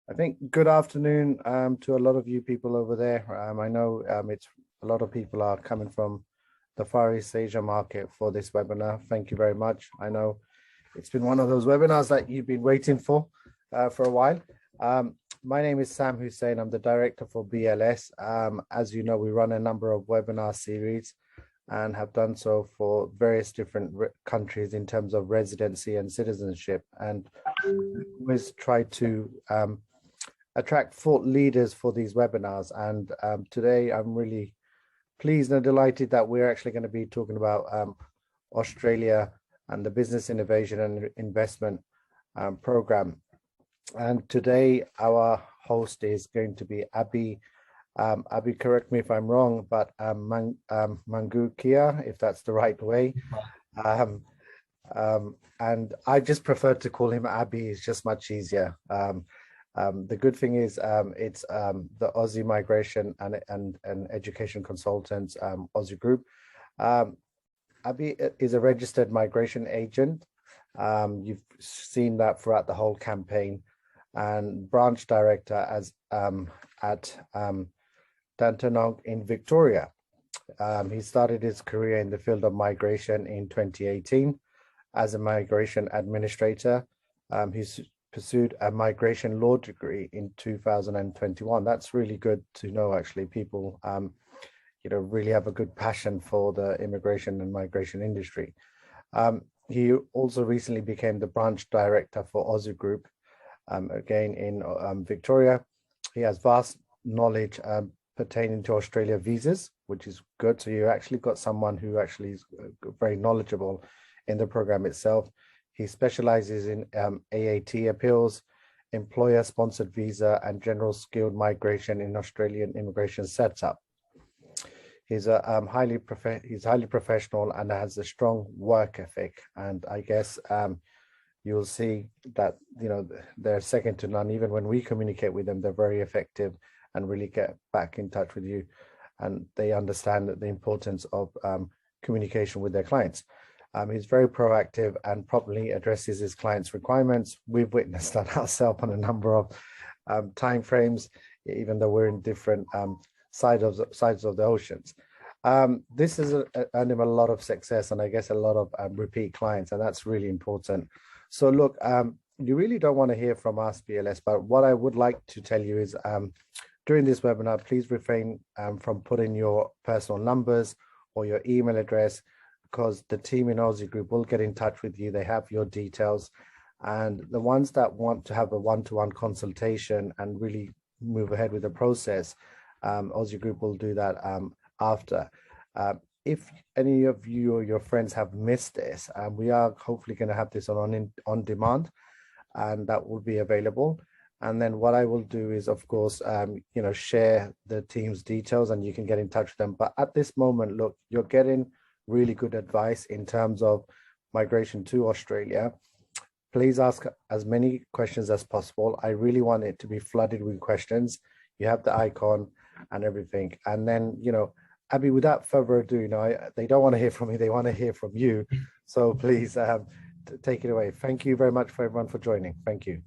I think good afternoon to a lot of you people over there. I know it's a lot of people are coming from the Far East Asia market for this webinar. Thank you very much. I know it's been one of those webinars that you've been waiting for a while. My name is Sam Hussain. I'm the director for BLS. As you know, we run a number of webinar series and have done so for various different countries in terms of residency and citizenship. And we always try to attract thought leaders for these webinars. And today I'm really pleased and delighted that we're actually going to be talking about Australia and the Business Innovation and Investment Program. And today our host is going to be Abhi. Abhi, correct me if I'm wrong, but Mangukiya, if that's the right way. And I just prefer to call him Abhi. It's just much easier. The good thing is it's the Aussie Migration and Education Consultants Aussie Group. Abhi is a registered migration agent. You've seen that throughout the whole campaign, and branch director at Dandenong in Victoria. He started his career in the field of migration in 2018 as a migration administrator. He's pursued a migration law degree in 2021. That's really good to know. Actually, people, really have a good passion for the immigration and migration industry. He also recently became the branch director for Aussie Group, again in Victoria. He has vast knowledge pertaining to Australia visas, which is good. So you actually got someone who actually is very knowledgeable in the program itself. He specializes in AAT appeals, employer-sponsored visa, and general skilled migration in Australian immigration setup. He's highly professional and has a strong work ethic. And I guess you'll see that they're second to none. Even when we communicate with them, they're very effective and really get back in touch with you. And they understand the importance of communication with their clients. He's very proactive and properly addresses his clients' requirements. We've witnessed that ourselves on a number of timeframes, even though we're in different sides of the oceans. This has earned him a lot of success, and I guess a lot of repeat clients, and that's really important. So look, you really don't want to hear from us, BLS, but what I would like to tell you is during this webinar, please refrain from putting your personal numbers or your email address, because the team in Aussie Group will get in touch with you. They have your details, and the ones that want to have a one-to-one consultation and really move ahead with the process, Aussie Group will do that after. If any of you or your friends have missed this, we are hopefully going to have this on demand, and that will be available. And then what I will do is, of course, share the team's details, and you can get in touch with them. But at this moment, look, you're getting really good advice in terms of migration to Australia. Please ask as many questions as possible. I really want it to be flooded with questions. You have the icon and everything. And then, Abhi, without further ado, they don't want to hear from me. They want to hear from you. So please take it away. Thank you very much for everyone for joining. Thank you.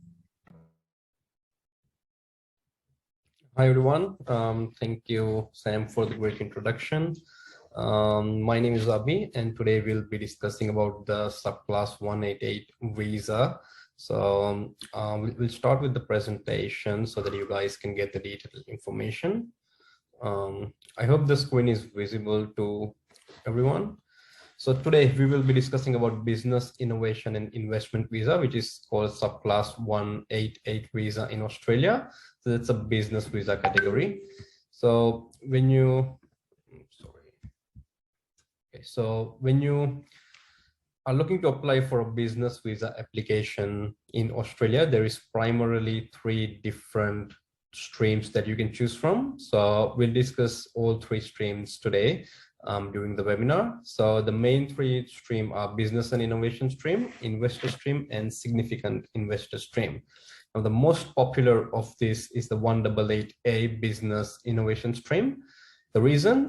Hi, everyone. Thank you, Sam, for the great introduction. My name is Abhi, and today we'll be discussing about the Subclass 188 visa. So we'll start with the presentation so that you guys can get the detailed information. I hope the screen is visible to everyone. So today we will be discussing about Business Innovation and Investment Visa, which is called Subclass 188 visa in Australia. So that's a business visa category. So when you are looking to apply for a business visa application in Australia, there is primarily 3 different streams that you can choose from. So we'll discuss all 3 streams today during the webinar. So the main 3 streams are Business and Innovation stream, Investor stream, and Significant Investor stream. Now, the most popular of this is the 188A Business Innovation stream. The reason,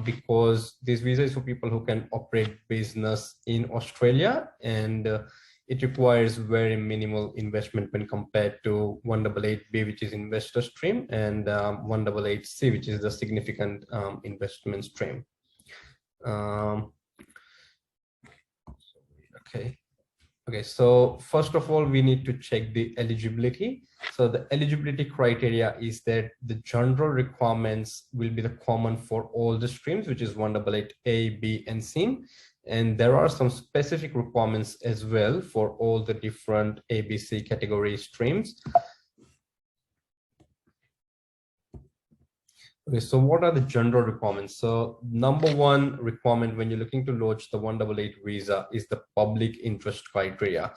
because this visa is for people who can operate business in Australia, and it requires very minimal investment when compared to 188B, which is investor stream, and 188C, which is the significant investment stream. Okay, so first of all, we need to check the eligibility. So the eligibility criteria is that the general requirements will be the common for all the streams, which is 188A, B, and C. And there are some specific requirements as well for all the different ABC category streams. Okay, so what are the general requirements? So number one requirement when you're looking to launch the 188 visa is the public interest criteria.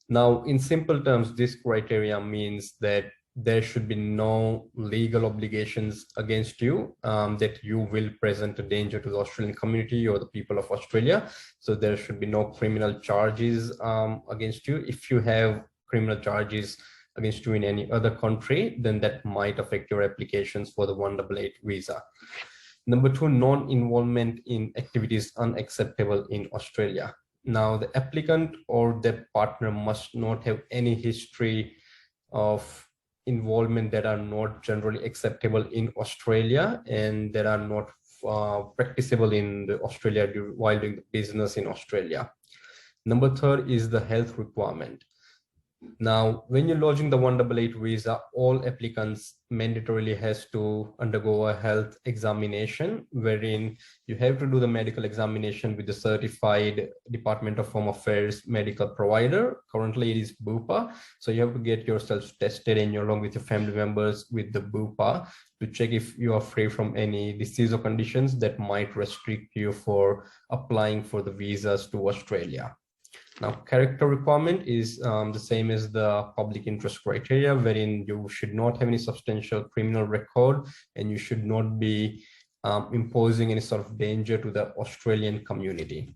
Now, in simple terms, this criteria means that there should be no legal obligations against you, that you will present a danger to the Australian community or the people of Australia. So there should be no criminal charges against you. If you have criminal charges against you in any other country, then that might affect your applications for the 188 visa. Number two, non-involvement in activities unacceptable in Australia. Now, the applicant or their partner must not have any history of involvement that are not generally acceptable in Australia and that are not practicable in Australia while doing the business in Australia. Number third is the health requirement. Now, when you're lodging the 188 visa, all applicants mandatorily has to undergo a health examination, wherein you have to do the medical examination with the certified Department of Home Affairs medical provider. Currently, it is BUPA. So you have to get yourself tested and you're along with your family members with the BUPA to check if you are free from any disease or conditions that might restrict you for applying for the visas to Australia. Now, character requirement is the same as the public interest criteria, wherein you should not have any substantial criminal record and you should not be imposing any sort of danger to the Australian community.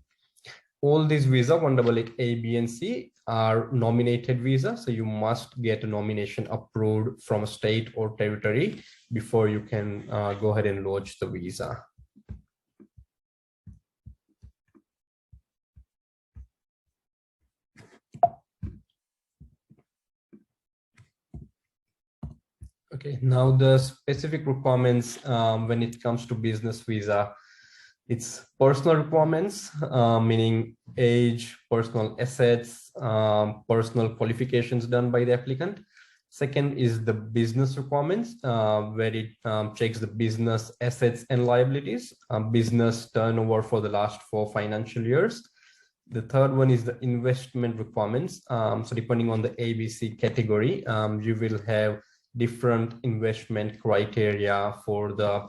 All these visas, 188A, B, and C, are nominated visas. So you must get a nomination approved from a state or territory before you can go ahead and lodge the visa. Okay, now the specific requirements when it comes to business visa, it's personal requirements, meaning age, personal assets, personal qualifications done by the applicant. Second is the business requirements, where it checks the business assets and liabilities, business turnover for the last 4 financial years. The third one is the investment requirements. So depending on the ABC category, you will have different investment criteria for the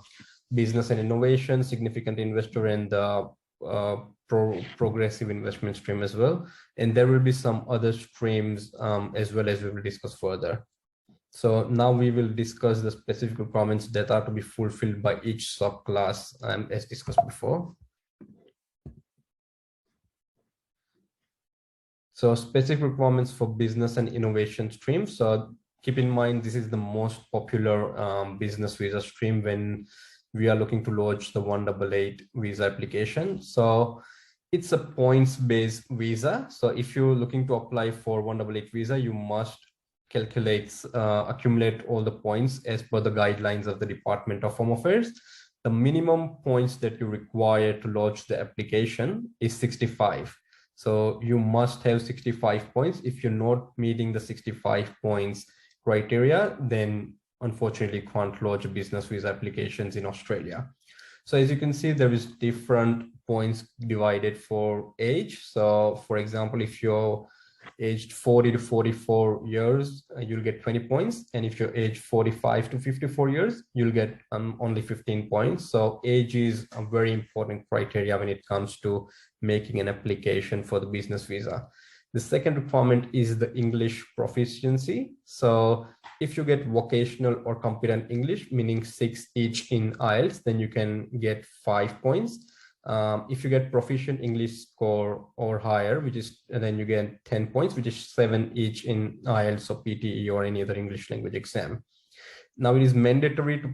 business and innovation, significant investor, and the progressive investment stream as well. And there will be some other streams as well, as we will discuss further. So now we will discuss the specific requirements that are to be fulfilled by each subclass as discussed before. So specific requirements for business and innovation stream. So keep in mind, this is the most popular business visa stream when we are looking to launch the 188 visa application. So it's a points-based visa. So if you're looking to apply for 188 visa, you must accumulate all the points as per the guidelines of the Department of Home Affairs. The minimum points that you require to launch the application is 65. So you must have 65 points. If you're not meeting the 65 points criteria, then unfortunately you can't lodge business visa applications in Australia. So as you can see, there is different points divided for age. So for example, if you're aged 40 to 44 years, you'll get 20 points. And if you're aged 45 to 54 years, you'll get only 15 points. So age is a very important criteria when it comes to making an application for the business visa. The second requirement is the English proficiency. So if you get vocational or competent English, meaning 6 each in IELTS, then you can get 5 points. If you get proficient English score or higher, then you get 10 points, which is 7 each in IELTS or PTE or any other English language exam. Now it is mandatory to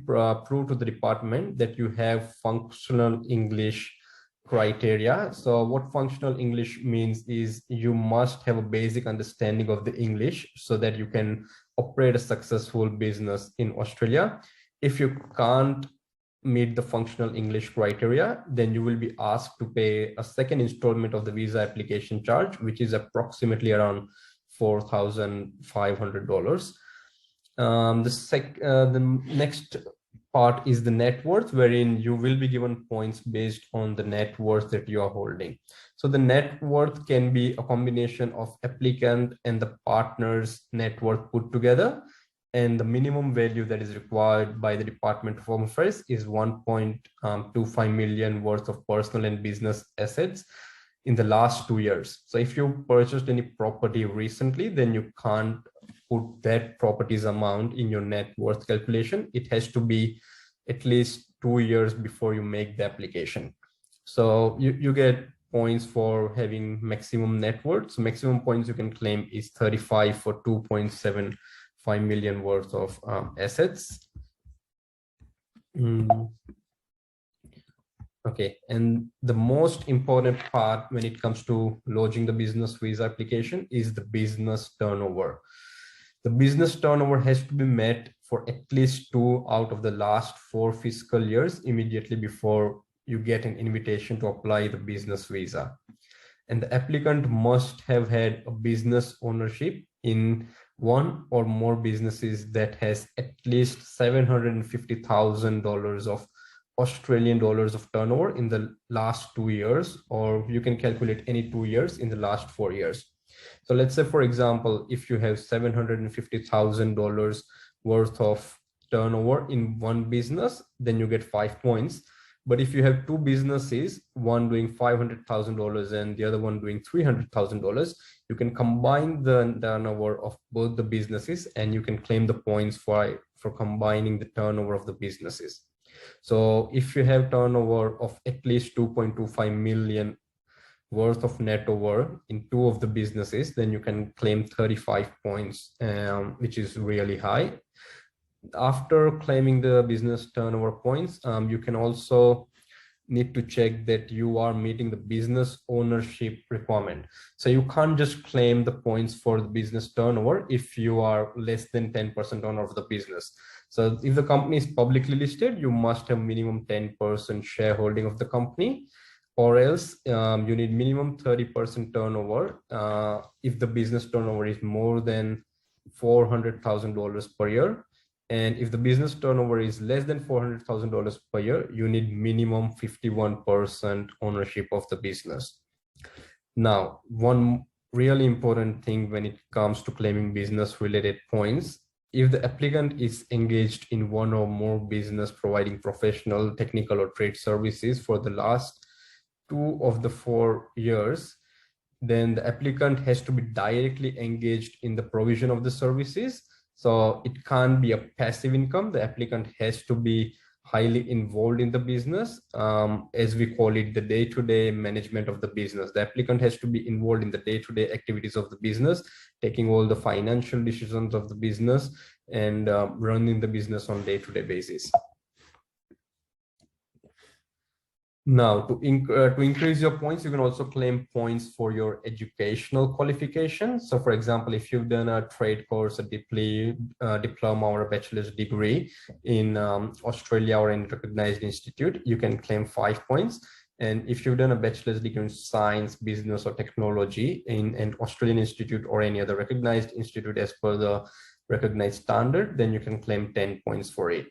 prove to the department that you have functional English criteria. So what functional English means is you must have a basic understanding of the English so that you can operate a successful business in Australia. If you can't meet the functional English criteria, then you will be asked to pay a second installment of the visa application charge, which is approximately around $4,500. The next part is the net worth, wherein you will be given points based on the net worth that you are holding. So the net worth can be a combination of applicant and the partner's net worth put together. And the minimum value that is required by the Department of Home Affairs is 1.25 million worth of personal and business assets in the last 2 years. So if you purchased any property recently, then you can't put that property's amount in your net worth calculation. It has to be at least 2 years before you make the application. So you get points for having maximum net worth. So maximum points you can claim is 35 for 2.75 million worth of assets. Okay, and the most important part when it comes to lodging the business visa application is the business turnover. The business turnover has to be met for at least 2 out of the last 4 fiscal years immediately before you get an invitation to apply the business visa. And the applicant must have had a business ownership in 1 or more businesses that has at least $750,000 of Australian dollars of turnover in the last 2 years, or you can calculate any 2 years in the last 4 years. So let's say, for example, if you have $750,000 worth of turnover in one business, then you get 5 points. But if you have 2 businesses, one doing $500,000 and the other one doing $300,000, you can combine the turnover of both the businesses and you can claim the points for combining the turnover of the businesses. So if you have turnover of at least 2.25 million worth of net over in 2 of the businesses, then you can claim 35 points, which is really high. After claiming the business turnover points, you can also need to check that you are meeting the business ownership requirement. So you can't just claim the points for the business turnover if you are less than 10% owner of the business. So if the company is publicly listed, you must have minimum 10% shareholding of the company, or else you need minimum 30% turnover if the business turnover is more than $400,000 per year. And if the business turnover is less than $400,000 per year, you need minimum 51% ownership of the business. Now, one really important thing when it comes to claiming business related points, if the applicant is engaged in 1 or more business providing professional, technical, or trade services for the last 2 of the 4 years, then the applicant has to be directly engaged in the provision of the services. So it can't be a passive income. The applicant has to be highly involved in the business, as we call it, the day-to-day management of the business. The applicant has to be involved in the day-to-day activities of the business, taking all the financial decisions of the business and running the business on day-to-day basis. Now, to increase your points, you can also claim points for your educational qualifications. So, for example, if you've done a trade course, a diploma, or a bachelor's degree in Australia or in a recognized institute, you can claim 5 points. And if you've done a bachelor's degree in science, business, or technology in an Australian institute or any other recognized institute as per the recognized standard, then you can claim 10 points for it.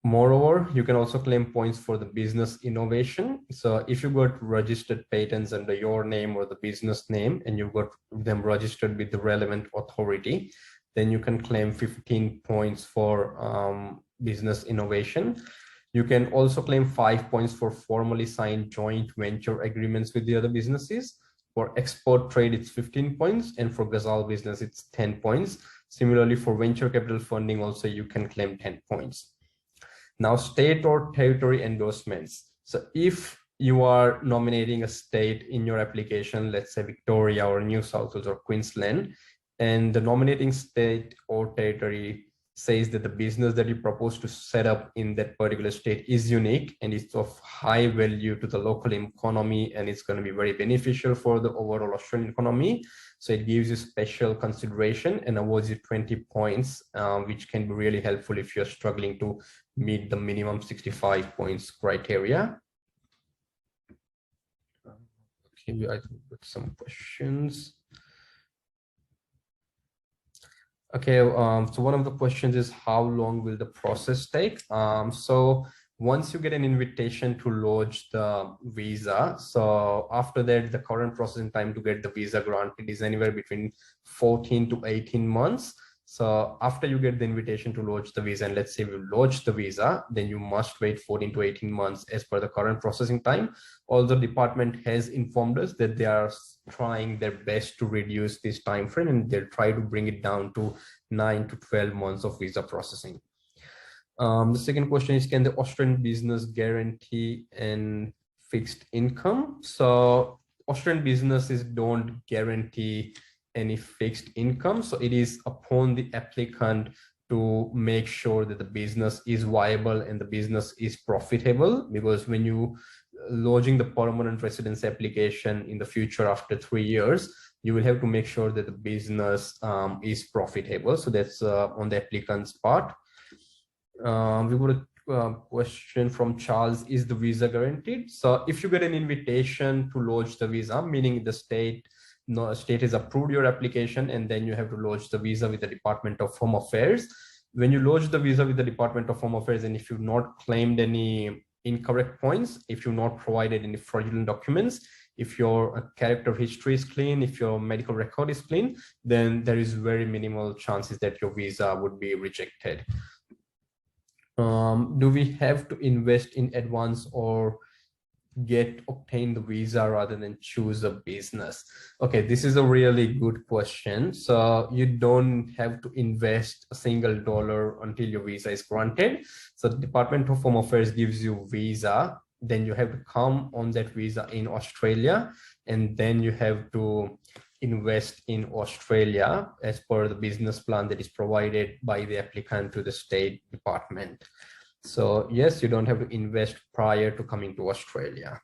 Moreover, you can also claim points for the business innovation. So if you got registered patents under your name or the business name, and you got them registered with the relevant authority, then you can claim 15 points for business innovation. You can also claim 5 points for formally signed joint venture agreements with the other businesses. For export trade, it's 15 points, and for Gazal business, it's 10 points. Similarly, for venture capital funding, also you can claim 10 points. Now, state or territory endorsements. So if you are nominating a state in your application, let's say Victoria or New South Wales or Queensland, and the nominating state or territory says that the business that you propose to set up in that particular state is unique and it's of high value to the local economy, and it's going to be very beneficial for the overall Australian economy. So it gives you special consideration and awards you 20 points, which can be really helpful if you're struggling to meet the minimum 65 points criteria. Okay, I think with some questions. Okay, so one of the questions is how long will the process take? So once you get an invitation to lodge the visa, so after that, the current processing time to get the visa granted is anywhere between 14 to 18 months. So after you get the invitation to lodge the visa, and let's say you lodge the visa, then you must wait 14 to 18 months as per the current processing time. Although the department has informed us that they are trying their best to reduce this time frame, and they'll try to bring it down to 9 to 12 months of visa processing. The second question is, can the Australian business guarantee and fixed income? So Australian businesses don't guarantee any fixed income. So it is upon the applicant to make sure that the business is viable and the business is profitable, because when you lodging the permanent residence application in the future after 3 years, you will have to make sure that the business is profitable. So that's on the applicant's part. We got a question from Charles: is the visa guaranteed? So if you get an invitation to lodge the visa, meaning the state has approved your application, and then you have to lodge the visa with the Department of Home Affairs. When you lodge the visa with the Department of Home Affairs, and if you've not claimed any incorrect points, if you've not provided any fraudulent documents, if your character history is clean, if your medical record is clean, then there is very minimal chances that your visa would be rejected. Do we have to invest in advance or obtain the visa rather than choose a business? Okay, this is a really good question. So you don't have to invest a single dollar until your visa is granted. So the Department of Home Affairs gives you visa, then you have to come on that visa in Australia, and then you have to invest in Australia as per the business plan that is provided by the applicant to the State Department. So yes, you don't have to invest prior to coming to Australia.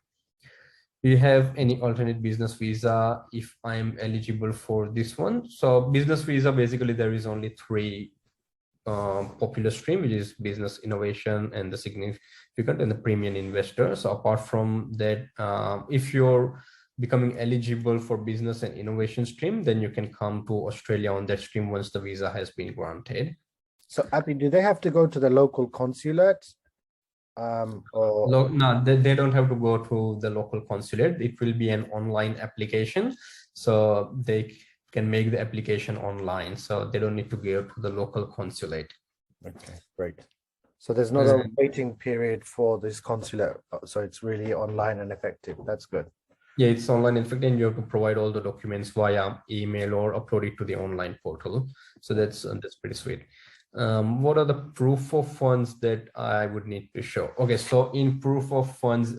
Do you have any alternate business visa if I'm eligible for this one? So business visa, basically there is only 3 popular stream, which is business innovation and the significant and the premium investor. So apart from that, if you're becoming eligible for business and innovation stream, then you can come to Australia on that stream once the visa has been granted. So Abhi, do they have to go to the local consulate? No, they don't have to go to the local consulate. It will be an online application, so they can make the application online, so they don't need to go to the local consulate. Okay, great. So there's not a waiting period for this consulate, so it's really online and effective. That's good. Yeah, it's online in fact, and you have to provide all the documents via email or upload it to the online portal. So that's pretty sweet. What are the proof of funds that I would need to show? Okay, so in proof of funds,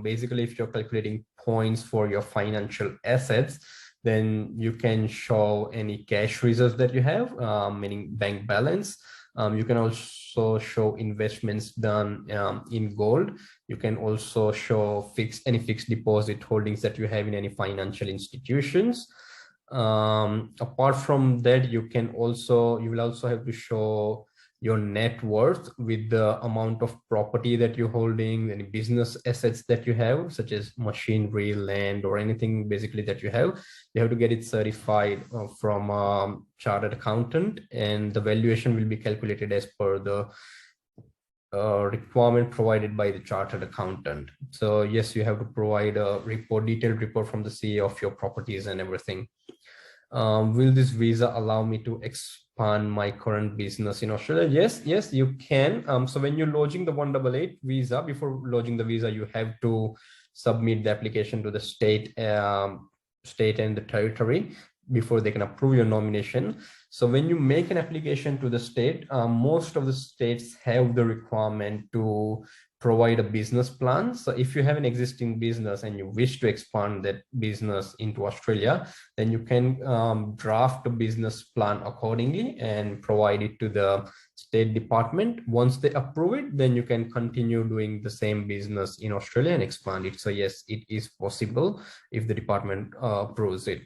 basically if you're calculating points for your financial assets, then you can show any cash reserves that you have, meaning bank balance. You can also show investments done in gold. You can also show any fixed deposit holdings that you have in any financial institutions. Apart from that, you will also have to show your net worth with the amount of property that you're holding, any business assets that you have, such as machinery, land, or anything basically that you have. You have to get it certified from a chartered accountant, and the valuation will be calculated as per the requirement provided by the chartered accountant. So yes, you have to provide a detailed report from the CA of your properties and everything. Will this visa allow me to expand my current business in Australia? Yes, you can. So when you're lodging the 188 visa, before lodging the visa, you have to submit the application to the state and the territory before they can approve your nomination. So when you make an application to the state, most of the states have the requirement to provide a business plan. So if you have an existing business and you wish to expand that business into Australia, then you can draft a business plan accordingly and provide it to the State Department. Once they approve it, then you can continue doing the same business in Australia and expand it. So yes, it is possible if the department approves it.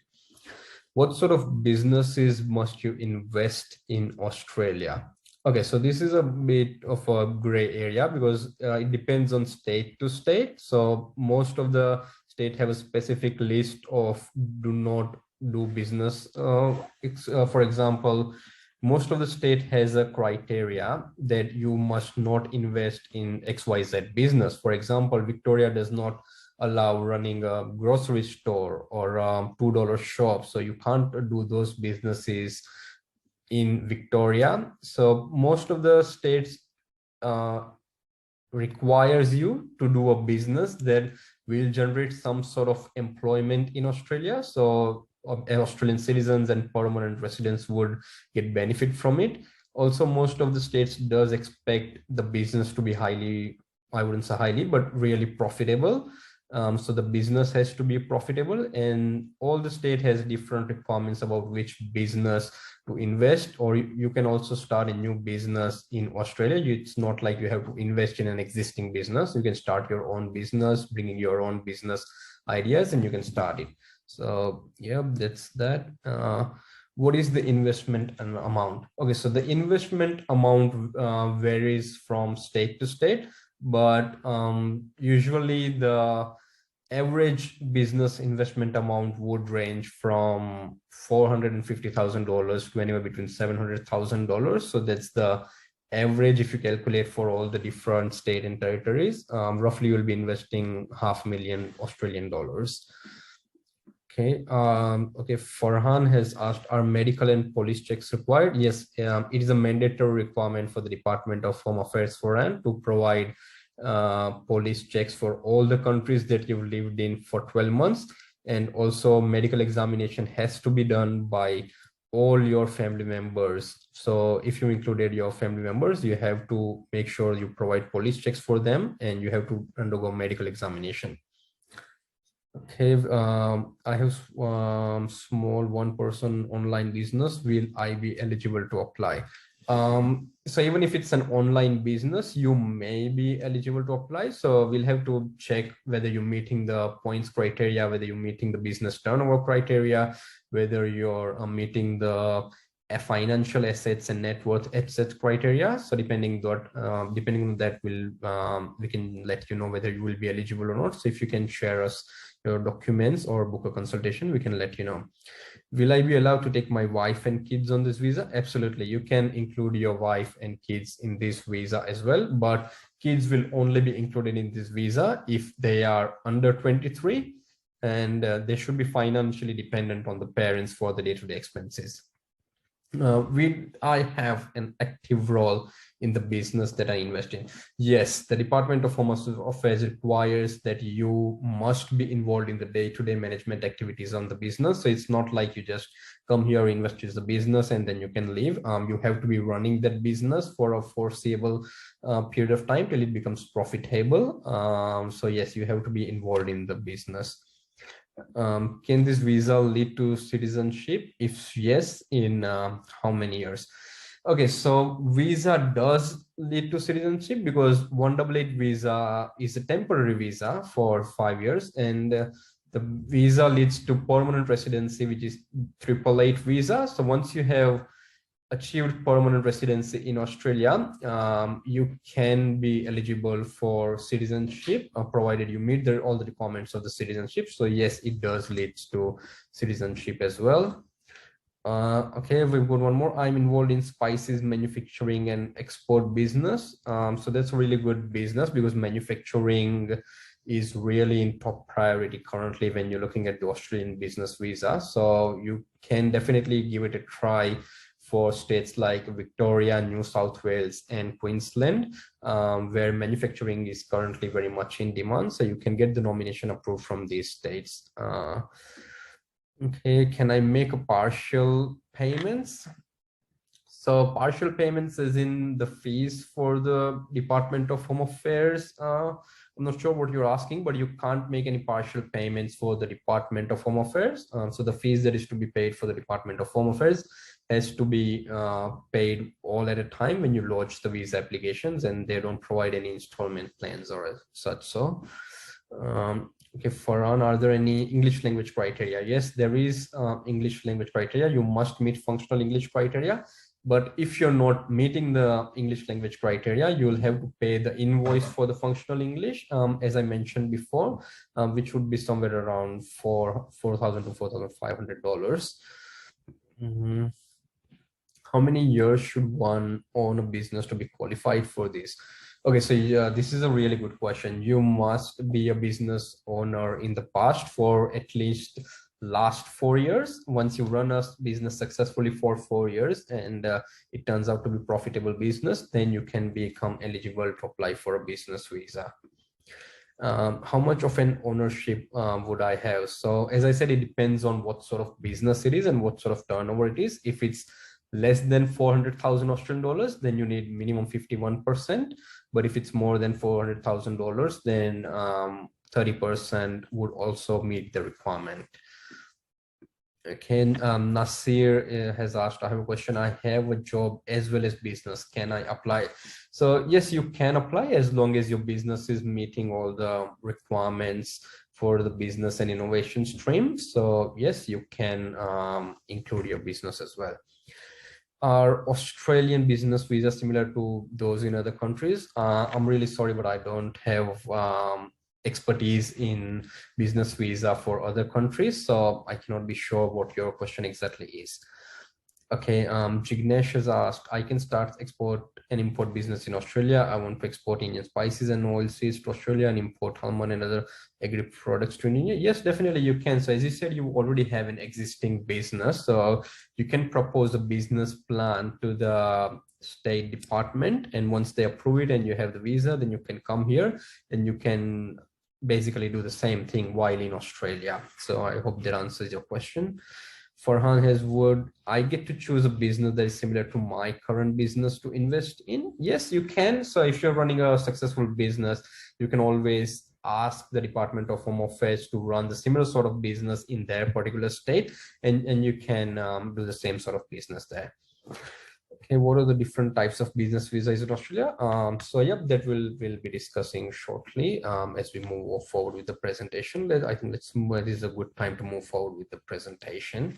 What sort of businesses must you invest in Australia? Okay, so this is a bit of a gray area because it depends on state to state. So most of the state have a specific list of do not do business. For example, most of the state has a criteria that you must not invest in XYZ business. For example, Victoria does not allow running a grocery store or a $2 shop. So you can't do those businesses in Victoria. So most of the states requires you to do a business that will generate some sort of employment in Australia. So Australian citizens and permanent residents would get benefit from it. Also, most of the states does expect the business to be highly, I wouldn't say highly, but really profitable. So the business has to be profitable, and all the state has different requirements about which business to invest, or you can also start a new business in Australia. It's not like you have to invest in an existing business. You can start your own business, bring in your own business ideas, and you can start it. So yeah, that's that. What is the investment amount? Okay, so the investment amount varies from state to state, but usually the average business investment amount would range from $450,000 to anywhere between $700,000. So that's the average if you calculate for all the different state and territories. Roughly, you'll be investing $500,000 Australian dollars. Okay. Okay. Farhan has asked, are medical and police checks required? Yes, it is a mandatory requirement for the Department of Home Affairs Foreign to provide police checks for all the countries that you've lived in for 12 months. And also medical examination has to be done by all your family members. So if you included your family members, you have to make sure you provide police checks for them, and you have to undergo medical examination. Okay, I have small one-person online business. Will I be eligible to apply? So even if it's an online business, you may be eligible to apply. So we'll have to check whether you're meeting the points criteria, whether you're meeting the business turnover criteria, whether you're meeting the financial assets and net worth assets criteria. So depending on that, we can let you know whether you will be eligible or not. So if you can share us your documents or book a consultation, we can let you know. Will I be allowed to take my wife and kids on this visa? Absolutely. You can include your wife and kids in this visa as well, but kids will only be included in this visa if they are under 23, and they should be financially dependent on the parents for the day-to-day expenses. I have an active role in the business that I invest in. Yes, the Department of Home Affairs requires that you must be involved in the day-to-day management activities on the business. So it's not like you just come here, invest in the business, and then you can leave. You have to be running that business for a foreseeable period of time till it becomes profitable. So yes, you have to be involved in the business. Can this visa lead to citizenship? If yes, in how many years? Okay, so visa does lead to citizenship because 188 visa is a temporary visa for 5 years, and the visa leads to permanent residency, which is 888 visa. So once you have achieved permanent residency in Australia, you can be eligible for citizenship, provided you meet all the requirements of the citizenship. So yes, it does lead to citizenship as well. Okay, we've got one more. I'm involved in spices manufacturing and export business. So that's a really good business because manufacturing is really in top priority currently when you're looking at the Australian business visa. So you can definitely give it a try for states like Victoria, New South Wales, and Queensland, where manufacturing is currently very much in demand. So you can get the nomination approved from these states. Okay, can I make a partial payments? So partial payments is in the fees for the Department of Home Affairs. I'm not sure what you're asking, but you can't make any partial payments for the Department of Home Affairs. So the fees that is to be paid for the Department of Home Affairs has to be paid all at a time when you launch the visa applications, and they don't provide any installment plans or such. So, okay, Farhan, are there any English language criteria? Yes, there is English language criteria. You must meet functional English criteria. But if you're not meeting the English language criteria, you'll have to pay the invoice for the functional English, as I mentioned before, which would be somewhere around $4,000 to $4,500. How many years should one own a business to be qualified for this? Okay, so yeah, this is a really good question. You must be a business owner in the past for at least last 4 years. Once you run a business successfully for 4 years and it turns out to be profitable business, then you can become eligible to apply for a business visa. How much of an ownership would I have? So as I said, it depends on what sort of business it is and what sort of turnover it is. If it's less than 400,000 Australian dollars, then you need minimum 51%. But if it's more than $400,000, then 30% would also meet the requirement. Okay, Nasir has asked, I have a question. I have a job as well as business. Can I apply? So yes, you can apply as long as your business is meeting all the requirements for the business and innovation stream. So yes, you can include your business as well. Are Australian business visas similar to those in other countries? I'm really sorry, but I don't have expertise in business visa for other countries, so I cannot be sure what your question exactly is. Okay, Jignesh has asked, I can start export and import business in Australia. I want to export Indian spices and oilseeds to Australia and import almond and other agri products to India. Yes, definitely you can. So as you said, you already have an existing business. So you can propose a business plan to the State Department. And once they approve it and you have the visa, then you can come here and you can basically do the same thing while in Australia. So I hope that answers your question. Farhan has, would I get to choose a business that is similar to my current business to invest in? Yes, you can. So if you're running a successful business, you can always ask the Department of Home Affairs to run the similar sort of business in their particular state, and you can do the same sort of business there. Okay, what are the different types of business visas in Australia? So yeah, that we'll be discussing shortly as we move forward with the presentation. I think this is a good time to move forward with the presentation.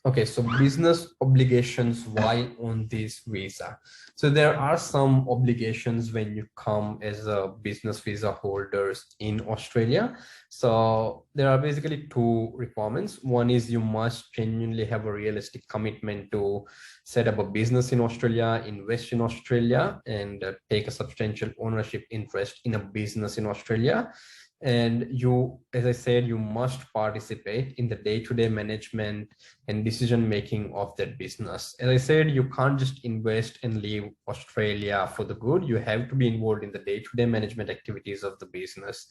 Okay, so business obligations while on this visa. So there are some obligations when you come as a business visa holders in Australia. So there are basically two requirements. One is you must genuinely have a realistic commitment to set up a business in Australia, invest in Australia, and take a substantial ownership interest in a business in Australia. And you, as I said, you must participate in the day-to-day management and decision-making of that business. As I said, you can't just invest and leave Australia for the good. You have to be involved in the day-to-day management activities of the business.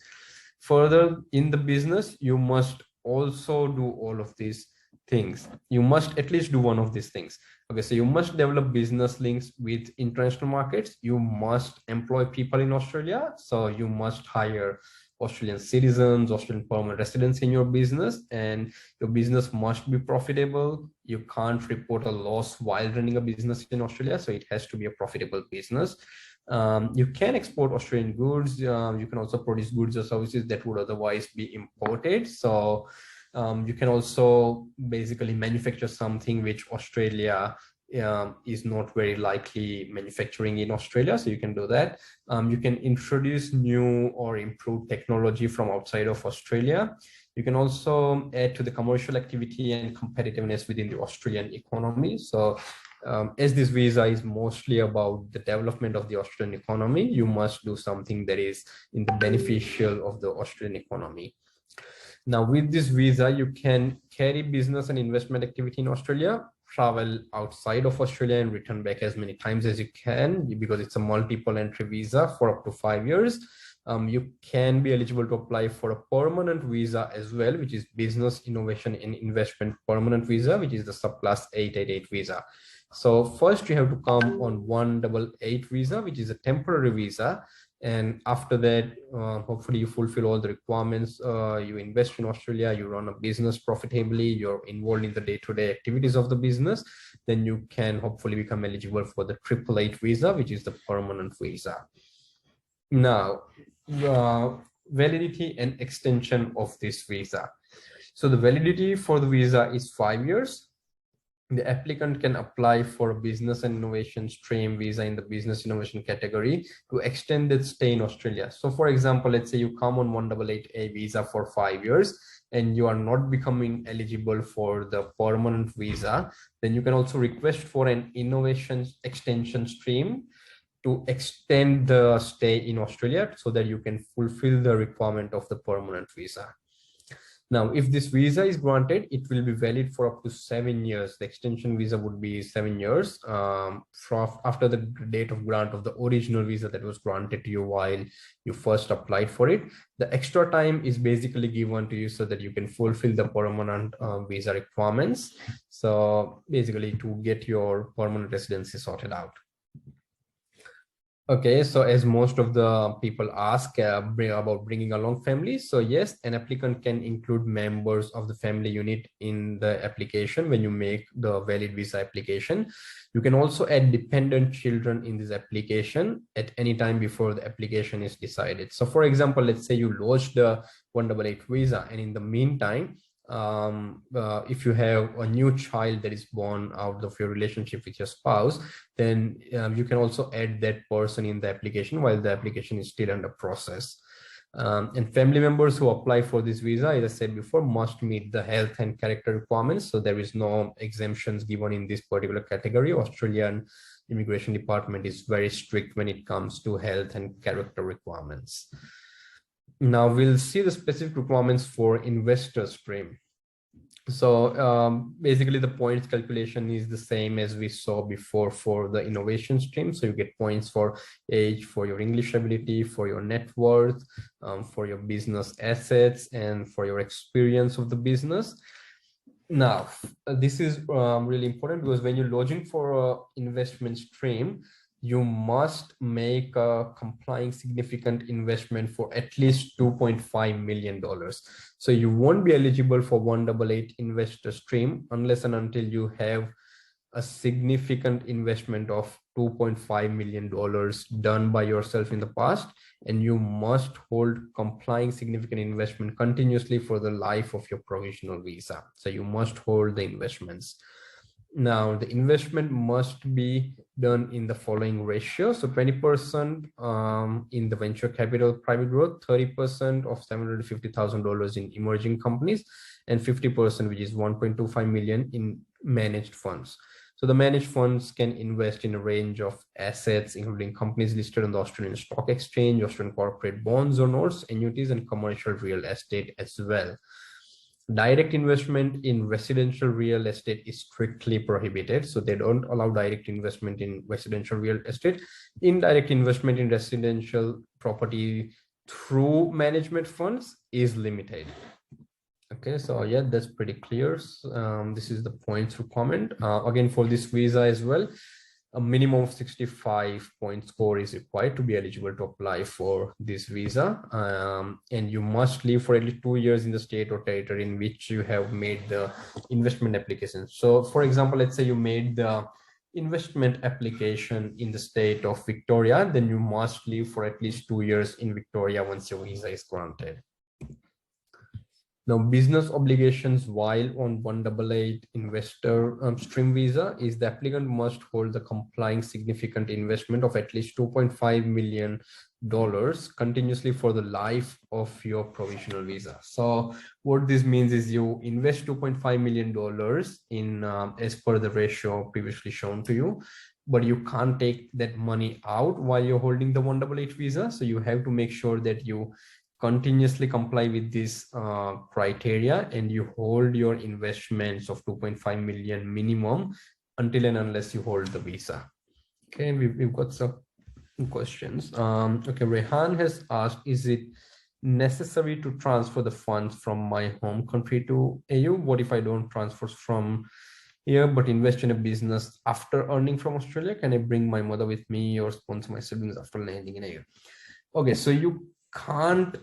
Further, in the business, you must also do all of these things. You must at least do one of these things. Okay, so you must develop business links with international markets. You must employ people in Australia. So you must hire Australian citizens, Australian permanent residents in your business, and your business must be profitable. You can't report a loss while running a business in Australia, so it has to be a profitable business. You can export Australian goods. You can also produce goods or services that would otherwise be imported. So you can also basically manufacture something which Australia is not very likely manufacturing in Australia, so you can do that. You can introduce new or improved technology from outside of Australia. You can also add to the commercial activity and competitiveness within the Australian economy. So as this visa is mostly about the development of the Australian economy, you must do something that is in the beneficial of the Australian economy. Now, with this visa, you can carry business and investment activity in Australia, travel outside of Australia and return back as many times as you can, because it's a multiple entry visa for up to 5 years. you can be eligible to apply for a permanent visa as well, which is Business Innovation and Investment Permanent Visa, which is the subclass 888 visa. So first you have to come on 188 visa, which is a temporary visa. And after that, hopefully you fulfill all the requirements. You invest in Australia, you run a business profitably, you're involved in the day-to-day activities of the business, then you can hopefully become eligible for the 888 visa, which is the permanent visa. Now, validity and extension of this visa. So the validity for the visa is 5 years. The applicant can apply for a business and innovation stream visa in the business innovation category to extend its stay in Australia. So for example, let's say you come on 188A visa for 5 years and you are not becoming eligible for the permanent visa, then you can also request for an innovation extension stream to extend the stay in Australia so that you can fulfill the requirement of the permanent visa. Now, if this visa is granted, it will be valid for up to 7 years. The extension visa would be 7 years from after the date of grant of the original visa that was granted to you while you first applied for it. The extra time is basically given to you so that you can fulfill the permanent visa requirements. So basically to get your permanent residency sorted out. Okay, so as most of the people ask about bringing along families, so yes, an applicant can include members of the family unit in the application when you make the valid visa application. You can also add dependent children in this application at any time before the application is decided. So for example, let's say you lodge the 188 visa and in the meantime, if you have a new child that is born out of your relationship with your spouse, then you can also add that person in the application while the application is still under process. And family members who apply for this visa, as I said before, must meet the health and character requirements. So there is no exemptions given in this particular category. Australian Immigration Department is very strict when it comes to health and character requirements. Now we'll see the specific requirements for investor stream. So basically the points calculation is the same as we saw before for the innovation stream. So you get points for age, for your English ability, for your net worth, for your business assets, and for your experience of the business. Now, this is really important because when you're lodging for an investment stream, you must make a complying significant investment for at least $2.5 million. So you won't be eligible for 188 investor stream unless and until you have a significant investment of $2.5 million done by yourself in the past, and you must hold complying significant investment continuously for the life of your provisional visa. So you must hold the investments. Now, the investment must be done in the following ratio. So 20% in the venture capital private growth, 30% of $750,000 in emerging companies, and 50%, which is 1.25 million in managed funds. So the managed funds can invest in a range of assets, including companies listed on the Australian Stock Exchange, Australian corporate bonds or notes, annuities, and commercial real estate as well. Direct investment in residential real estate is strictly prohibited. So they don't allow direct investment in residential real estate. Indirect investment in residential property through management funds is limited. Okay, so yeah, that's pretty clear. This is the points requirement. Again, for this visa as well, a minimum of 65 point score is required to be eligible to apply for this visa. And you must live for at least 2 years in the state or territory in which you have made the investment application. So for example, let's say you made the investment application in the state of Victoria, then you must live for at least 2 years in Victoria once your visa is granted. Now, business obligations while on 188 investor stream visa is the applicant must hold the complying significant investment of at least $2.5 million continuously for the life of your provisional visa. So what this means is you invest $2.5 million in as per the ratio previously shown to you, but you can't take that money out while you're holding the 188 visa. So you have to make sure that you continuously comply with this criteria and you hold your investments of 2.5 million minimum until and unless you hold the visa. Okay, we've got some questions. Okay, Rehan has asked, is it necessary to transfer the funds from my home country to AU? What if I don't transfer from here but invest in a business after earning from Australia? Can I bring my mother with me or sponsor my siblings after landing in AU? Okay, so you can't,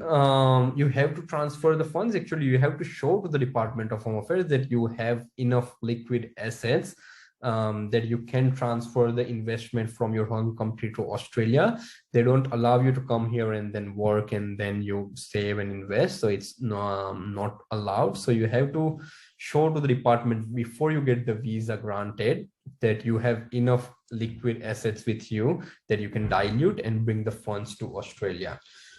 you have to transfer the funds. Actually, you have to show to the Department of Home Affairs that you have enough liquid assets that you can transfer the investment from your home country to Australia. They don't allow you to come here and then work and then you save and invest. So it's not allowed. So you have to show to the department before you get the visa granted that you have enough liquid assets with you that you can dilute and bring the funds to Australia.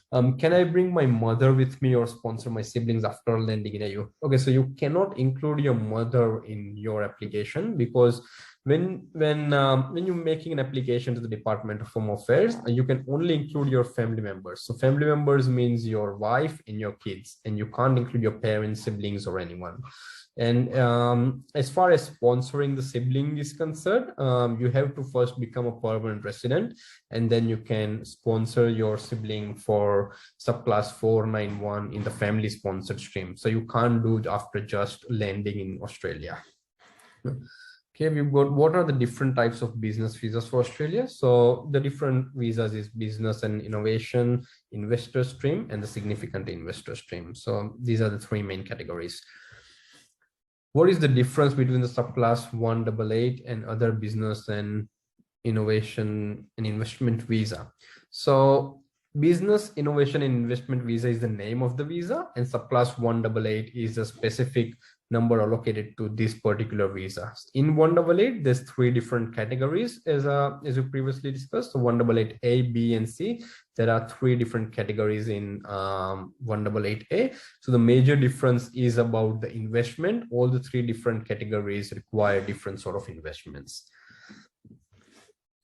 Can I bring my mother with me or sponsor my siblings after landing in AU? Okay, so you cannot include your mother in your application because when you're making an application to the Department of Home Affairs, you can only include your family members. So family members means your wife and your kids, and you can't include your parents, siblings, or anyone. And as far as sponsoring the sibling is concerned, you have to first become a permanent resident, and then you can sponsor your sibling for subclass 491 in the family sponsored stream. So you can't do it after just landing in Australia. Okay, we've got what are the different types of business visas for Australia? So the different visas is business and innovation, investor stream, and the significant investor stream. So these are the three main categories. What is the difference between the subclass 188 and other business and innovation and investment visa? So business, innovation, and investment visa is the name of the visa, and subclass 188 is a specific number allocated to this particular visa. In 188, there's three different categories as we previously discussed. So 188 A, B, and C. There are three different categories in 188 A. So the major difference is about the investment. All the three different categories require different sort of investments.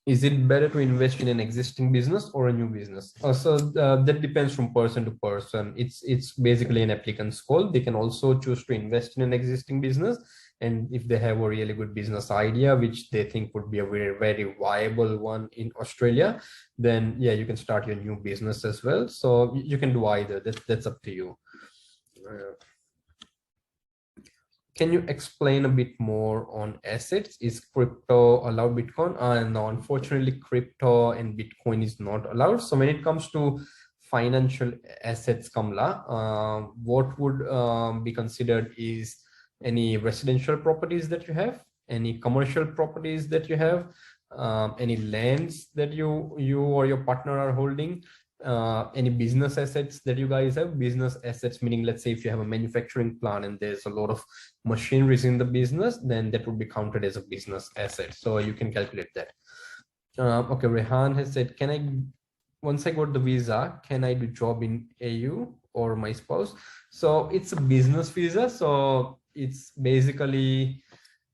Is it better to invest in an existing business or a new business? That depends from person to person. It's basically an applicant's call. They can also choose to invest in an existing business. And if they have a really good business idea, which they think would be a very, very viable one in Australia, then yeah, you can start your new business as well. So you can do either. That's up to you. Can you explain a bit more on assets? Is crypto allowed Bitcoin? No, unfortunately, crypto and Bitcoin is not allowed. So when it comes to financial assets, Kamla, what would be considered is any residential properties that you have, any commercial properties that you have, any lands that you or your partner are holding, any business assets that you guys have. Business assets meaning, let's say if you have a manufacturing plant and there's a lot of machineries in the business, then that would be counted as a business asset. So you can calculate that. Okay, Rehan has said, once I got the visa, can I do job in AU or my spouse? So it's a business visa. So it's basically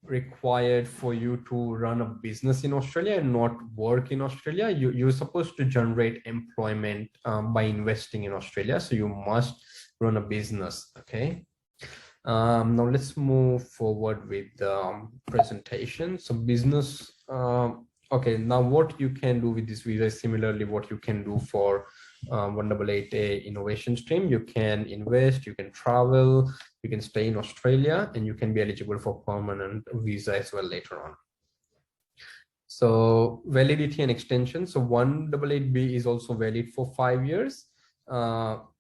required for you to run a business in Australia and not work in Australia. You're supposed to generate employment by investing in Australia. So you must run a business. Okay. Now let's move forward with the presentation. So business. Okay. Now what you can do with this visa is similarly what you can do for 188A innovation stream. You can invest, you can travel, you can stay in Australia, and you can be eligible for permanent visa as well later on. So validity and extension. So 188B is also valid for 5 years.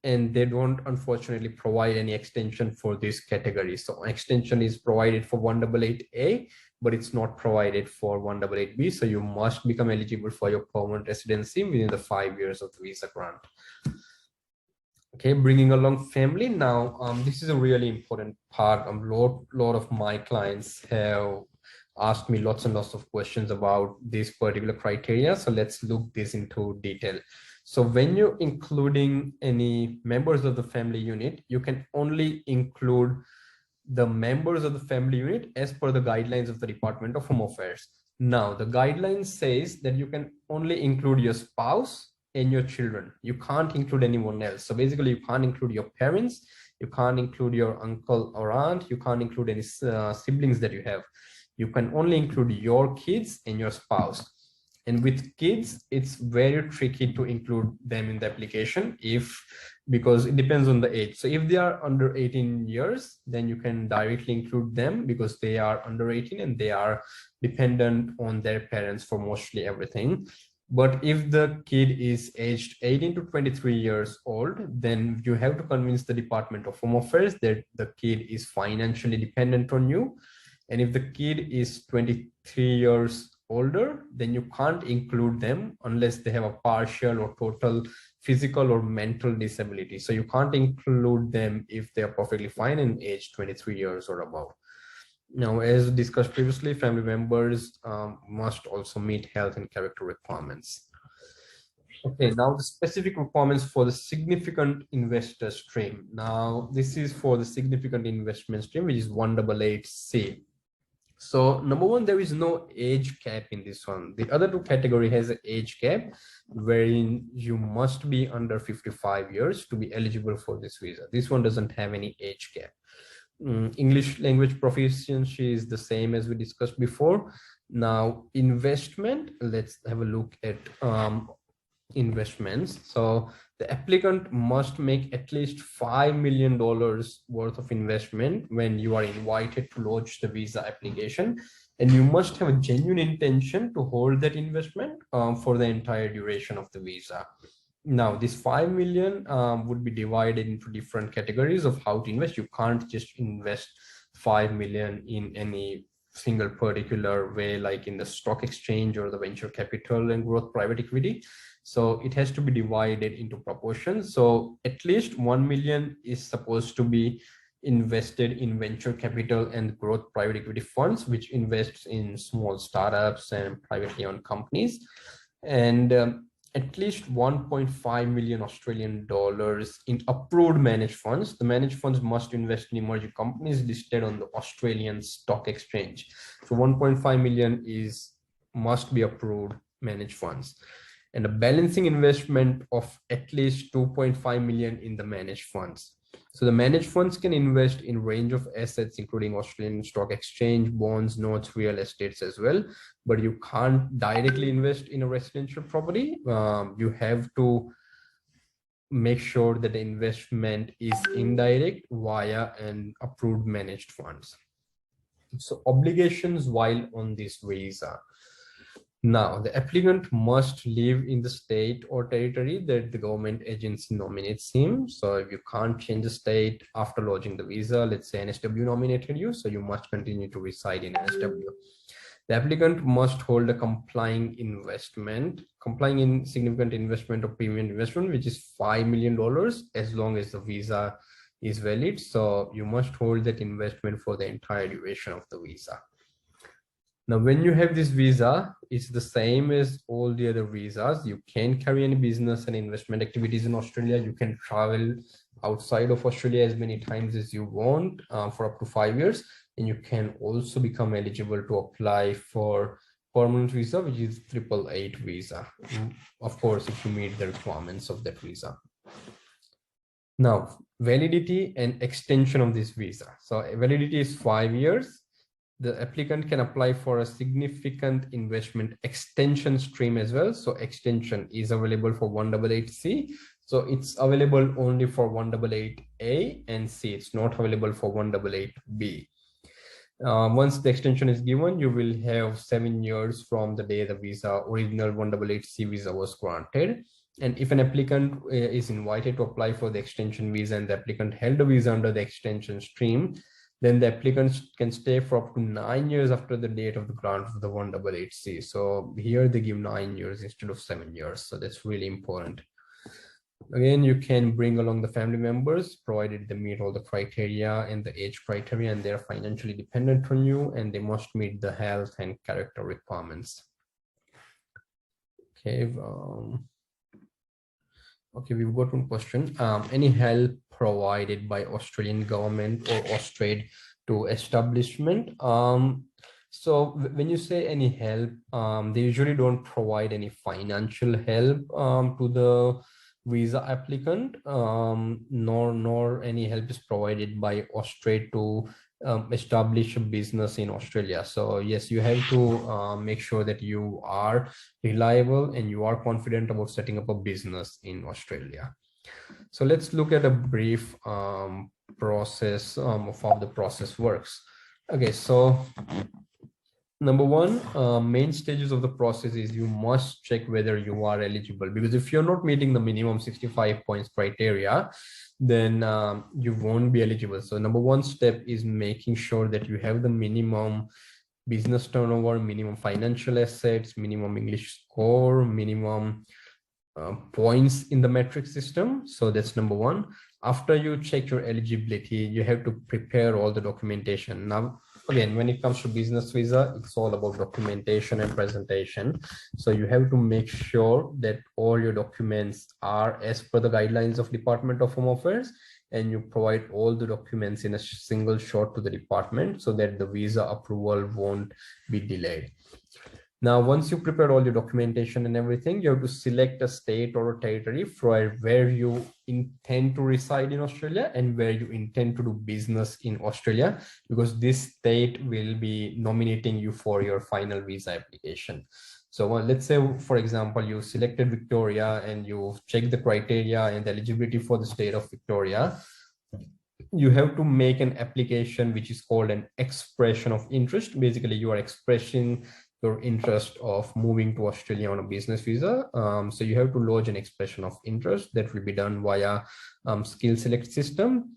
And they don't unfortunately provide any extension for this category. So extension is provided for 188A, but it's not provided for 188B. So you must become eligible for your permanent residency within the 5 years of the visa grant. Okay, bringing along family. Now, this is a really important part. A lot of my clients have asked me lots and lots of questions about this particular criteria. So let's look this into detail. So when you're including any members of the family unit, you can only include the members of the family unit as per the guidelines of the Department of Home Affairs. Now, the guidelines says that you can only include your spouse and your children. You can't include anyone else. So basically, you can't include your parents, you can't include your uncle or aunt, you can't include any siblings that you have. You can only include your kids and your spouse. And with kids, it's very tricky to include them in the application because it depends on the age. So if they are under 18 years, then you can directly include them because they are under 18 and they are dependent on their parents for mostly everything. But if the kid is aged 18 to 23 years old, then you have to convince the Department of Home Affairs that the kid is financially dependent on you. And if the kid is 23 years older, then you can't include them unless they have a partial or total physical or mental disability. So you can't include them if they are perfectly fine and age 23 years or above. Now, as discussed previously, family members must also meet health and character requirements. Okay, now the specific requirements for the significant investor stream. Now, this is for the significant investment stream, which is 188C. So number one, there is no age cap in this one. The other two category has an age cap wherein you must be under 55 years to be eligible for this visa. This one doesn't have any age cap. English language proficiency is the same as we discussed before. Now investment, let's have a look at investments. So the applicant must make at least $5 million worth of investment when you are invited to lodge the visa application, and you must have a genuine intention to hold that investment for the entire duration of the visa. Now, this 5 million would be divided into different categories of how to invest. You can't just invest 5 million in any single particular way, like in the stock exchange or the venture capital and growth private equity. So it has to be divided into proportions. So at least 1 million is supposed to be invested in venture capital and growth private equity funds, which invests in small startups and privately owned companies. And at least 1.5 million Australian dollars in approved managed funds. The managed funds must invest in emerging companies listed on the Australian Stock Exchange. So 1.5 million must be approved managed funds, and a balancing investment of at least 2.5 million in the managed funds. So the managed funds can invest in range of assets, including Australian Stock Exchange, bonds, notes, real estates as well. But you can't directly invest in a residential property. You have to make sure that the investment is indirect via an approved managed funds. So obligations while on this visa. Now, the applicant must live in the state or territory that the government agency nominates him. So if you can't change the state after lodging the visa, let's say NSW nominated you, so you must continue to reside in NSW. The applicant must hold a complying significant investment or premium investment, which is $5 million as long as the visa is valid. So you must hold that investment for the entire duration of the visa. Now, when you have this visa, it's the same as all the other visas. You can carry any business and investment activities in Australia. You can travel outside of Australia as many times as you want for up to 5 years. And you can also become eligible to apply for permanent visa, which is 888 visa. Of course, if you meet the requirements of that visa. Now, validity and extension of this visa. So validity is 5 years. The applicant can apply for a significant investment extension stream as well. So extension is available for 188C. So it's available only for 188A and C. It's not available for 188B. Once the extension is given, you will have 7 years from the day the original 188C visa was granted. And if an applicant is invited to apply for the extension visa and the applicant held a visa under the extension stream, then the applicant can stay for up to 9 years after the date of the grant of the 188C. So here they give 9 years instead of 7 years. So that's really important. Again, you can bring along the family members, provided they meet all the criteria and the age criteria, and they're financially dependent on you, and they must meet the health and character requirements. Okay. Okay, we've got one question. Any help provided by Australian government or Austrade to establishment? So when you say any help, they usually don't provide any financial help to the visa applicant, nor any help is provided by Austrade to establish a business in Australia. So yes, you have to make sure that you are reliable and you are confident about setting up a business in Australia. So let's look at a brief process of how the process works. Okay, so number one, main stages of the process is you must check whether you are eligible, because if you're not meeting the minimum 65 points criteria, then you won't be eligible. So number one step is making sure that you have the minimum business turnover, minimum financial assets, minimum English score, minimum points in the metric system. So that's number one. After you check your eligibility, you have to prepare all the documentation. Now, again, when it comes to business visa, it's all about documentation and presentation. So you have to make sure that all your documents are as per the guidelines of Department of Home Affairs, and you provide all the documents in a single shot to the department so that the visa approval won't be delayed. Now, once you prepare all your documentation and everything, you have to select a state or a territory for where you intend to reside in Australia and where you intend to do business in Australia, because this state will be nominating you for your final visa application. So let's say, for example, you selected Victoria and you check the criteria and the eligibility for the state of Victoria. You have to make an application which is called an expression of interest. Basically, you are expressing your interest of moving to Australia on a business visa. So you have to lodge an expression of interest that will be done via skill select system.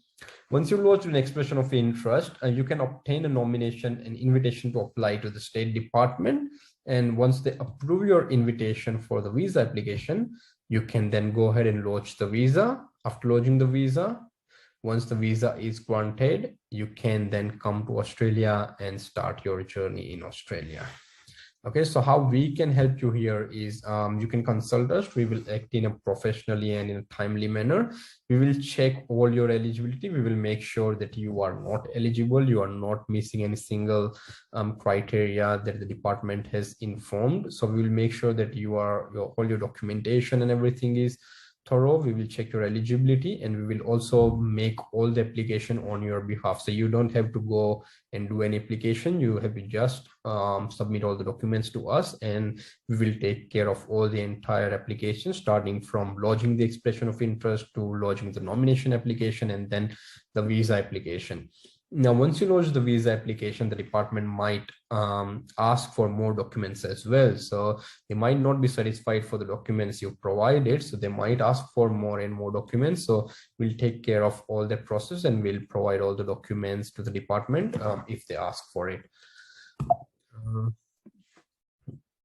Once you lodge an expression of interest, you can obtain a nomination, an invitation to apply to the State Department. And once they approve your invitation for the visa application, you can then go ahead and lodge the visa. After lodging the visa, once the visa is granted, you can then come to Australia and start your journey in Australia. Okay, so how we can help you here is you can consult us. We will act in a professionally and in a timely manner. We will check all your eligibility. We will make sure that you are not eligible. You are not missing any single criteria that the department has informed. So we will make sure that you are all your documentation and everything is thorough. We will check your eligibility, and we will also make all the application on your behalf. So you don't have to go and do any application. You have to just submit all the documents to us, and we will take care of all the entire application, starting from lodging the expression of interest to lodging the nomination application and then the visa application. Now, once you lodge the visa application, the department might ask for more documents as well. So they might not be satisfied for the documents you provided. So they might ask for more and more documents. So we'll take care of all that process, and we'll provide all the documents to the department if they ask for it.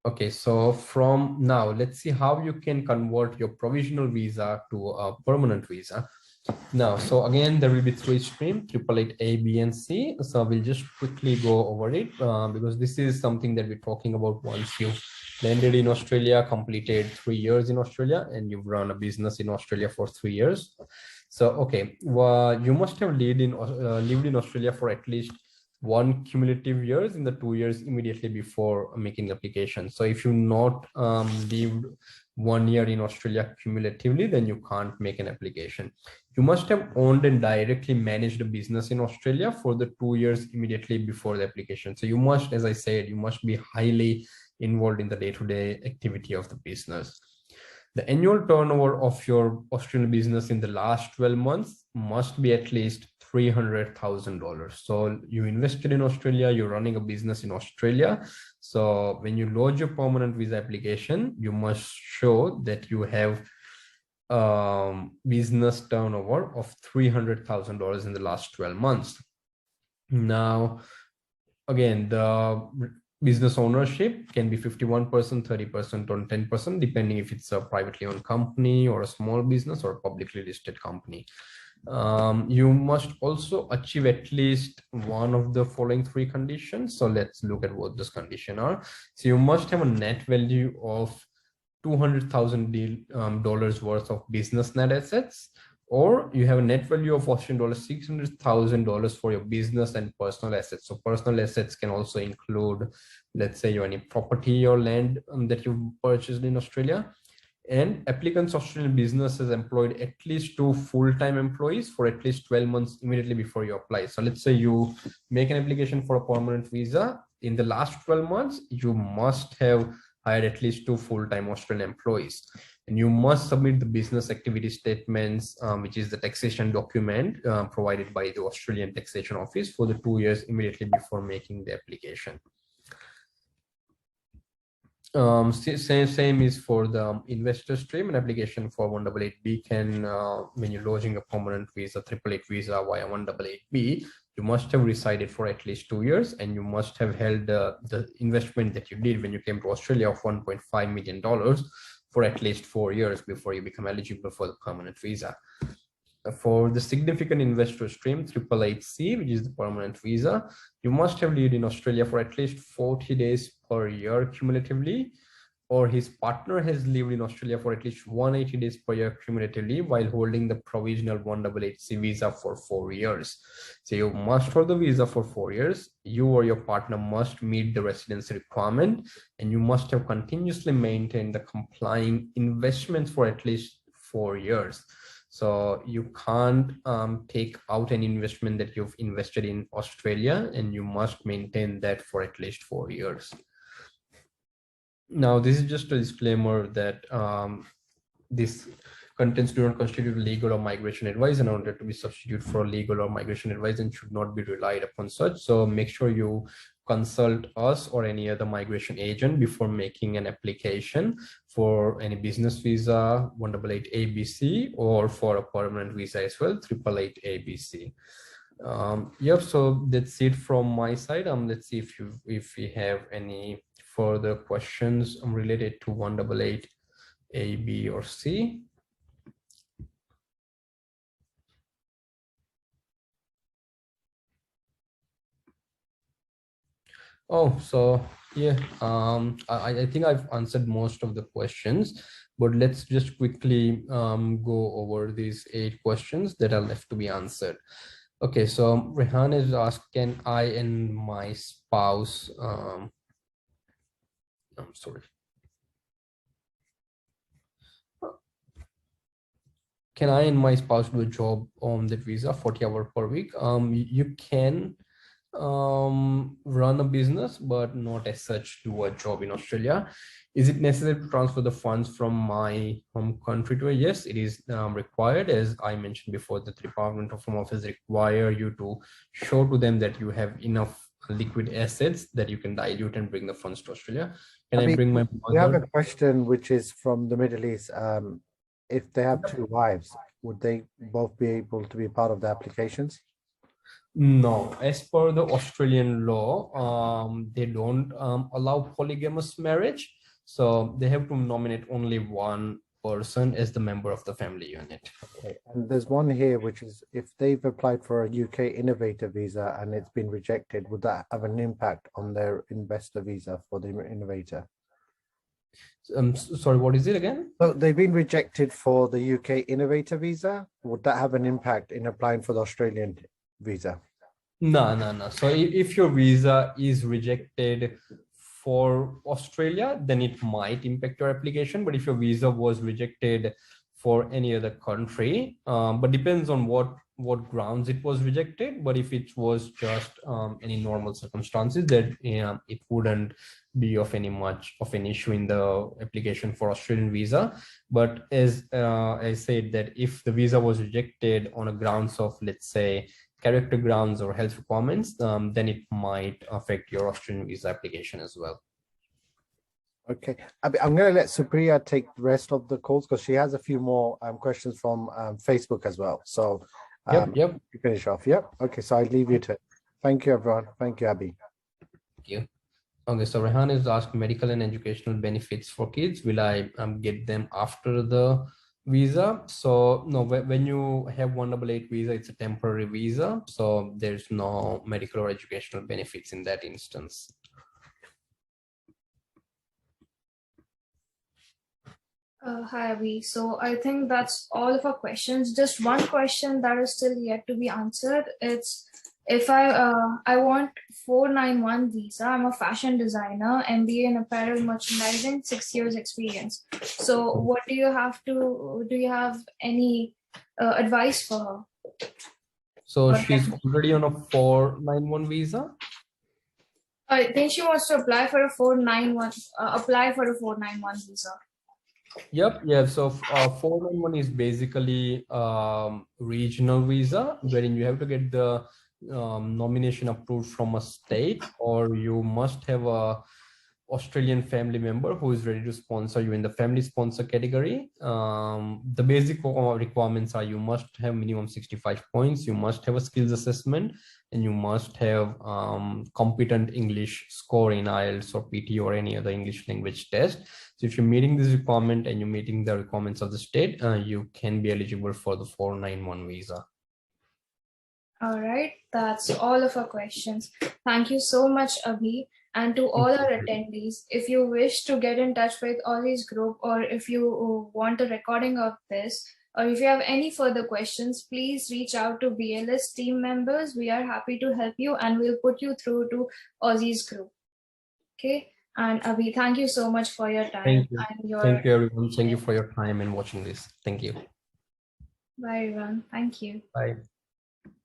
Okay, so from now, let's see how you can convert your provisional visa to a permanent visa. Now, so again, there will be three streams, 888 A, B, and C. So we'll just quickly go over it because this is something that we're talking about once you've landed in Australia, completed 3 years in Australia, and you've run a business in Australia for 3 years. So, okay, well, you must have lived in Australia for at least 1 cumulative years in the 2 years immediately before making the application. So if you not lived 1 year in Australia cumulatively, then you can't make an application. You must have owned and directly managed a business in Australia for the 2 years immediately before the application. So you must, as I said, you must be highly involved in the day-to-day activity of the business. The annual turnover of your Australian business in the last 12 months must be at least $300,000. So you invested in Australia, you're running a business in Australia. So when you lodge your permanent visa application, you must show that you have business turnover of $300,000 in the last 12 months. Now, again, the business ownership can be 51%, 30%, or 10%, depending if it's a privately owned company or a small business or a publicly listed company. You must also achieve at least one of the following 3 conditions. So let's look at what those conditions are. So you must have a net value of $200,000 worth of business net assets, or you have a net value of $600,000 for your business and personal assets. So personal assets can also include, let's say, any property or land that you purchased in Australia. And applicants Australian businesses employed at least 2 full-time employees for at least 12 months immediately before you apply. So let's say you make an application for a permanent visa. In the last 12 months, you must have hired at least 2 full-time Australian employees. And you must submit the business activity statements, which is the taxation document provided by the Australian Taxation Office for the 2 years immediately before making the application. Same is for the investor stream. An application for 188B can, when you're lodging a permanent visa, 888 visa via 188B, you must have resided for at least 2 years, and you must have held the investment that you did when you came to Australia of $1.5 million for at least 4 years before you become eligible for the permanent visa. For the significant investor stream, 888C, which is the permanent visa, you must have lived in Australia for at least 40 days per year cumulatively, or his partner has lived in Australia for at least 180 days per year cumulatively while holding the provisional 188C visa for 4 years. So you must hold the visa for 4 years. You or your partner must meet the residency requirement, and you must have continuously maintained the complying investments for at least 4 years. So you can't take out an investment that you've invested in Australia, and you must maintain that for at least 4 years. Now, this is just a disclaimer that this contents do not constitute legal or migration advice and are not to be substitute for legal or migration advice and should not be relied upon such. So make sure you consult us or any other migration agent before making an application for any business visa, 188 ABC, or for a permanent visa as well, 888 ABC. Yep, so that's it from my side. Let's see if we have any further questions related to 188 A, B, or C. Oh, so yeah, I think I've answered most of the questions, but let's just quickly go over these 8 questions that are left to be answered. Okay, so Rehan is asked, can I and my spouse, I'm sorry. Can I and my spouse do a job on the visa 40 hours per week? You can run a business, but not as such do a job in Australia. Is it necessary to transfer the funds from my home country to a? Yes, it is required. As I mentioned before, the Department of Home Office require you to show to them that you have enough liquid assets that you can dilute and bring the funds to Australia. Can I bring my mother? We have a question which is from the Middle East. If they have 2 wives, would they both be able to be part of the applications? No, as per the Australian law, they don't allow polygamous marriage. So they have to nominate only one person as the member of the family unit. Okay. And there's one here, which is if they've applied for a UK innovator visa and it's been rejected, would that have an impact on their investor visa for the innovator? Sorry, what is it again? So they've been rejected for the UK innovator visa. Would that have an impact in applying for the Australian visa? No. So if your visa is rejected for Australia, then it might impact your application. But if your visa was rejected for any other country, but depends on what grounds it was rejected. But if it was just any normal circumstances, that it wouldn't be of much of an issue in the application for Australian visa. But as I said, that if the visa was rejected on a grounds of, let's say, character grounds or health requirements, then it might affect your Australian visa application as well. Okay, I'm going to let Supriya take the rest of the calls because she has a few more questions from Facebook as well. So Yep. You finish off. Yep. Okay, so I leave you to it. Thank you, everyone. Thank you, Abhi. Thank you. Okay, so Rehan is asking medical and educational benefits for kids. Will I get them after the visa? So no, when you have 188 visa, it's a temporary visa. So there's no medical or educational benefits in that instance. Hi, Abhi. So I think that's all of our questions. Just one question that is still yet to be answered. It's if I want 491 visa, I'm a fashion designer, MBA in apparel merchandising, 6 years experience. So what do you have any advice for her? So she's already on a 491 visa. I think she wants to apply for a 491 visa. Yep. Yeah. So 491 is basically regional visa, wherein you have to get the nomination approved from a state, or you must have a Australian family member who is ready to sponsor you in the family sponsor category. The basic requirements are you must have minimum 65 points, you must have a skills assessment, and you must have competent English score in IELTS or PT or any other English language test. So if you're meeting this requirement and you're meeting the requirements of the state, you can be eligible for the 491 visa. All right, that's all of our questions. Thank you so much, Abhi. And to all our attendees, if you wish to get in touch with Aussizz Group, or if you want a recording of this, or if you have any further questions, please reach out to BLS team members. We are happy to help you, and we'll put you through to Aussizz Group. Okay. And Abhi, thank you so much for your time. Thank you. And Thank you, everyone. Thank you for your time and watching this. Thank you. Bye, everyone. Thank you. Bye.